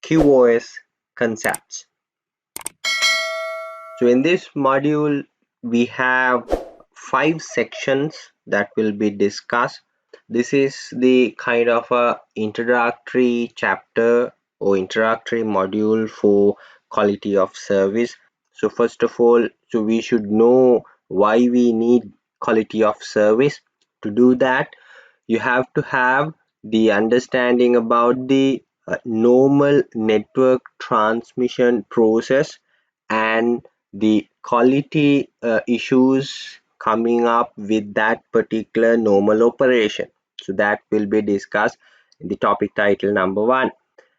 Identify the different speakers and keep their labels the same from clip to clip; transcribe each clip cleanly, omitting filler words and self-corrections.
Speaker 1: QoS concepts. So in this module, we have 5 sections that will be discussed. This is the kind of a introductory chapter or introductory module for quality of service. So first of all, we should know why we need quality of service. To do that, you have to have the understanding about the normal network transmission process and the quality issues coming up with that particular normal operation. So that will be discussed in the topic title number 1.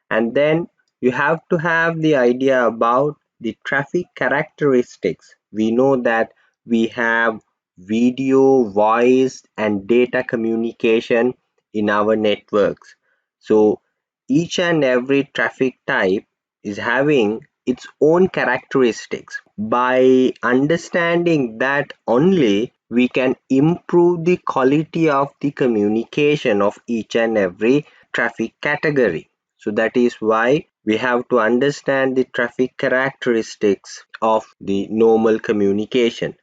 Speaker 1: And then you have to have the idea about the traffic characteristics. We know that we have video, voice, and data communication in our networks. So each and every traffic type is having its own characteristics. By understanding that only, we can improve the quality of the communication of each and every traffic category. So that is why we have to understand the traffic characteristics of the normal communication.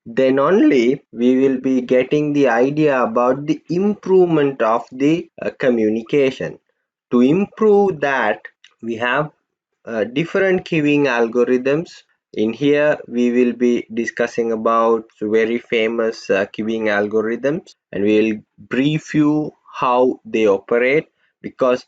Speaker 1: Then only we will be getting the idea about the improvement of the communication. To improve that, we have different queuing algorithms. In here, we will be discussing about very famous queuing algorithms, and we will brief you how they operate, because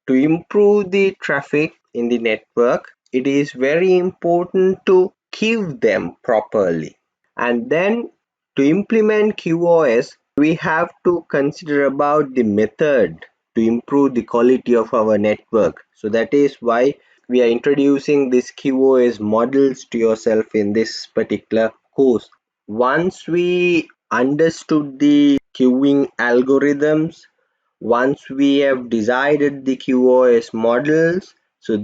Speaker 1: to improve the traffic in the network, it is very important to queue them properly. And then to implement QoS, we have to consider about the method to improve the quality of our network. So that is why we are introducing this QoS models to yourself in this particular course. Once we understood the queuing algorithms, once we have decided the QoS models, so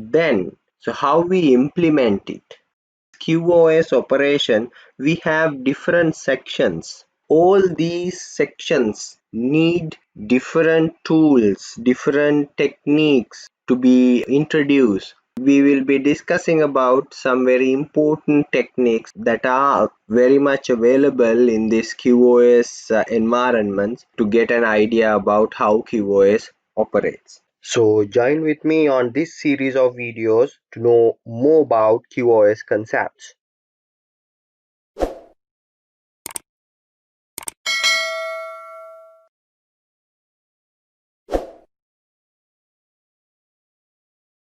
Speaker 1: how we implement it? QoS operation, we have different sections. All these sections need different tools, different techniques to be introduced. We will be discussing about some very important techniques that are very much available in this QoS environment to get an idea about how QoS operates. So join with me on this series of videos to know more about QoS concepts.